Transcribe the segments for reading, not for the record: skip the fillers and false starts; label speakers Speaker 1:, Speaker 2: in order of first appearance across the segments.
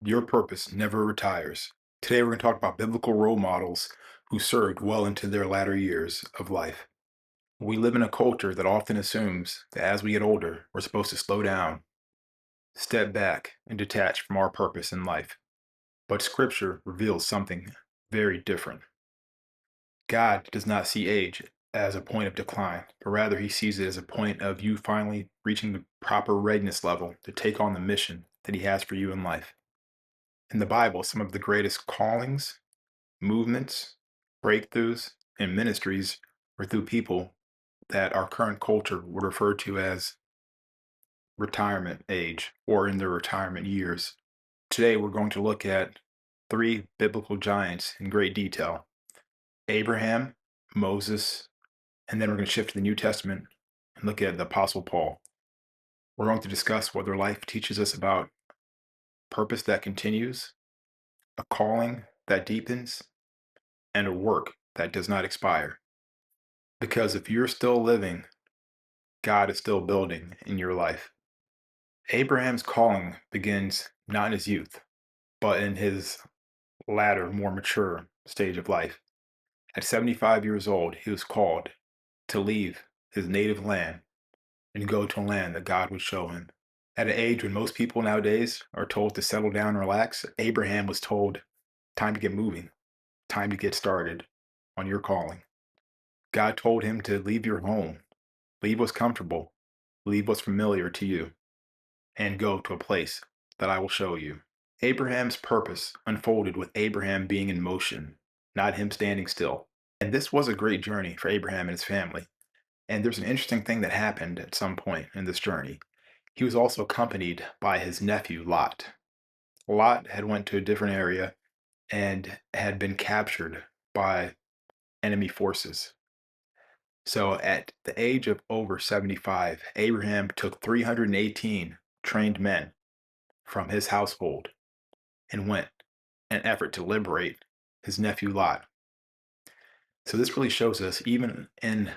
Speaker 1: Your purpose never retires. Today, we're going to talk about biblical role models who served well into their latter years of life. We live in a culture that often assumes that as we get older, we're supposed to slow down, step back, and detach from our purpose in life. But Scripture reveals something very different. God does not see age as a point of decline, but rather he sees it as a point of you finally reaching the proper readiness level to take on the mission that he has for you in life. In the Bible, some of the greatest callings, movements, breakthroughs, and ministries were through people that our current culture would refer to as retirement age or in their retirement years. Today, we're going to look at three biblical giants in great detail: Abraham, Moses, and then we're going to shift to the New Testament and look at the Apostle Paul. We're going to discuss what their life teaches us about purpose that continues, a calling that deepens, and a work that does not expire. Because if you're still living, God is still building in your life. Abraham's calling begins not in his youth, but in his latter, more mature stage of life. At 75 years old, he was called to leave his native land and go to a land that God would show him. At an age when most people nowadays are told to settle down and relax, Abraham was told, time to get moving, time to get started on your calling. God told him to leave your home, leave what's comfortable, leave what's familiar to you, and go to a place that I will show you. Abraham's purpose unfolded with Abraham being in motion, not him standing still. And this was a great journey for Abraham and his family. And there's an interesting thing that happened at some point in this journey. He was also accompanied by his nephew Lot. Lot had went to a different area and had been captured by enemy forces. So at the age of over 75, Abraham took 318 trained men from his household and went in an effort to liberate his nephew Lot. So this really shows us, even in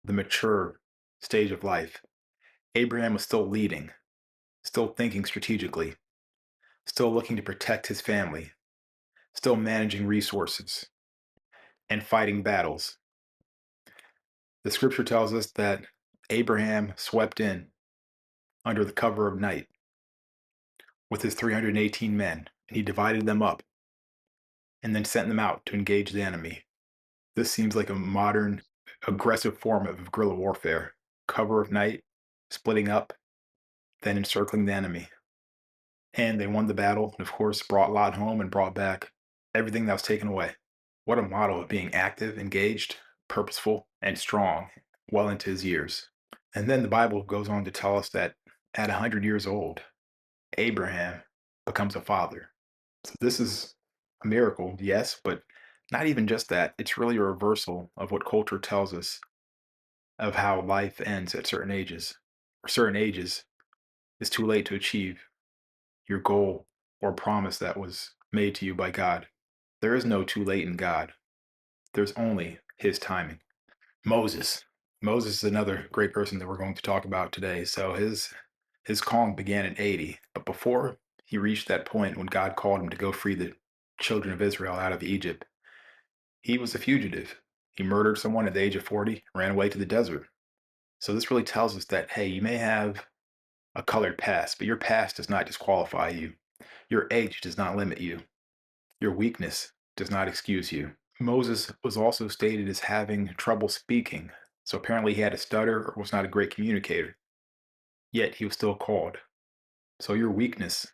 Speaker 1: the mature stage of life, Abraham was still leading, still thinking strategically, still looking to protect his family, still managing resources, and fighting battles. The scripture tells us that Abraham swept in under the cover of night with his 318 men, and he divided them up and then sent them out to engage the enemy. This seems like a modern, aggressive form of guerrilla warfare. Cover of night, splitting up, then encircling the enemy. And they won the battle, and of course, brought Lot home and brought back everything that was taken away. What a model of being active, engaged, purposeful, and strong well into his years. And then the Bible goes on to tell us that at 100 years old, Abraham becomes a father. So this is a miracle, yes, but not even just that. It's really a reversal of what culture tells us of how life ends at certain ages. For certain ages, it's too late to achieve your goal or promise that was made to you by God. There is no too late in God. There's only his timing. Moses. Moses is another great person that we're going to talk about today. So his calling began at 80, but before he reached that point when God called him to go free the children of Israel out of Egypt, he was a fugitive. He murdered someone at the age of 40, ran away to the desert. So this really tells us that, hey, you may have a colored past, but your past does not disqualify you. Your age does not limit you. Your weakness does not excuse you. Moses was also stated as having trouble speaking, so apparently he had a stutter or was not a great communicator. Yet he was still called. So your weakness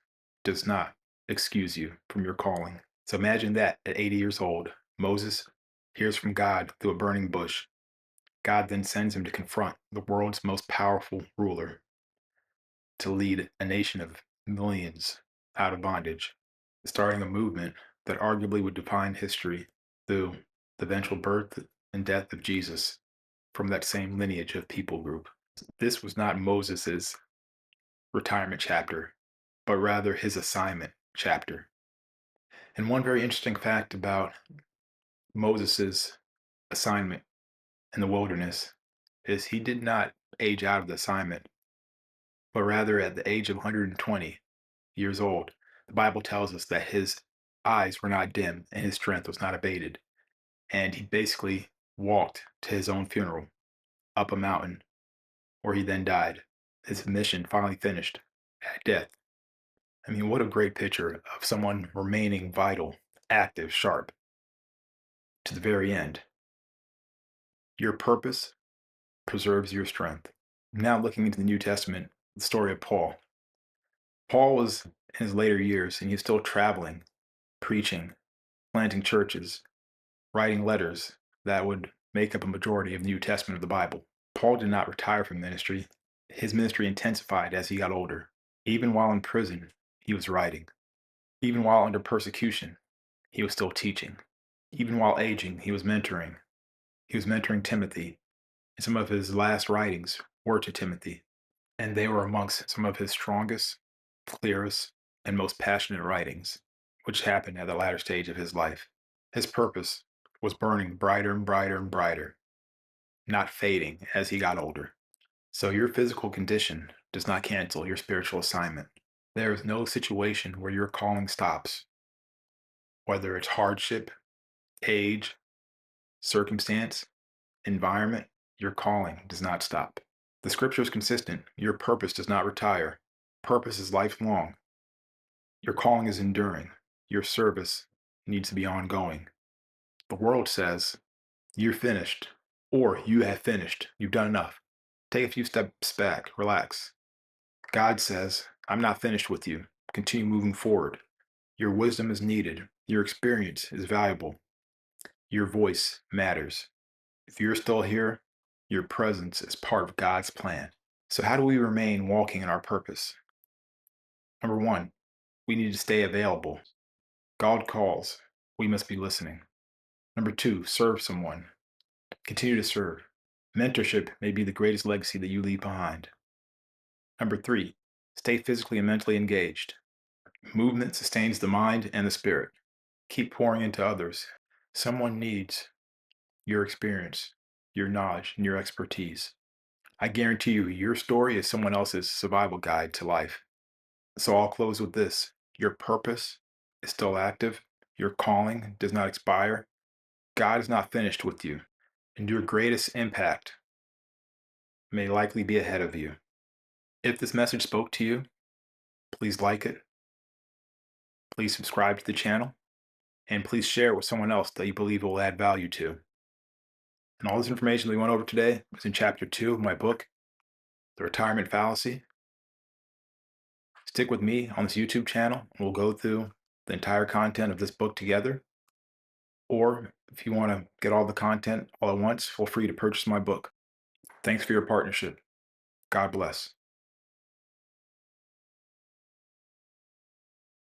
Speaker 1: does not excuse you from your calling. So imagine that at 80 years old, Moses hears from God through a burning bush. God then sends him to confront the world's most powerful ruler, to lead a nation of millions out of bondage, starting a movement that arguably would define history through the eventual birth and death of Jesus from that same lineage of people group. This was not Moses's retirement chapter, but rather his assignment chapter. And one very interesting fact about Moses's assignment in the wilderness is he did not age out of the assignment, but rather at the age of 120 years old, The Bible tells us that his eyes were not dim and his strength was not abated. And he basically walked to his own funeral up a mountain where he then died. His mission finally finished at death. I mean, what a great picture of someone remaining vital, active, sharp to the very end. Your purpose preserves your strength. Now, looking into the New Testament, the story of Paul. Paul was in his later years and he's still traveling, preaching, planting churches, writing letters that would make up a majority of the New Testament of the Bible. Paul did not retire from ministry. His ministry intensified as he got older. Even while in prison, he was writing. Even while under persecution, he was still teaching. Even while aging, he was mentoring. He was mentoring Timothy, and some of his last writings were to Timothy, and they were amongst some of his strongest, clearest, and most passionate writings, which happened at the latter stage of his life. His purpose was burning brighter and brighter and brighter, not fading as he got older. So your physical condition does not cancel your spiritual assignment. There is no situation where your calling stops, whether it's hardship, age, circumstance, environment, your calling does not stop. The scripture is consistent. Your purpose does not retire. Purpose is lifelong. Your calling is enduring. Your service needs to be ongoing. The world says, you're finished, or you have finished. You've done enough. Take a few steps back, relax. God says, I'm not finished with you. Continue moving forward. Your wisdom is needed. Your experience is valuable. Your voice matters. If you're still here, your presence is part of God's plan. So, how do we remain walking in our purpose? Number one, we need to stay available. God calls. We must be listening. Number two, serve someone. Continue to serve. Mentorship may be the greatest legacy that you leave behind. Number three, stay physically and mentally engaged. Movement sustains the mind and the spirit. Keep pouring into others. Someone needs your experience, your knowledge, and your expertise. I guarantee you, your story is someone else's survival guide to life. So I'll close with this. Your purpose is still active. Your calling does not expire. God is not finished with you. And your greatest impact may likely be ahead of you. If this message spoke to you, please like it. Please subscribe to the channel. And please share it with someone else that you believe will add value to. And all this information that we went over today is in chapter 2 of my book, The Retirement Fallacy. Stick with me on this YouTube channel, and we'll go through the entire content of this book together. Or if you want to get all the content all at once, feel free to purchase my book. Thanks for your partnership. God bless.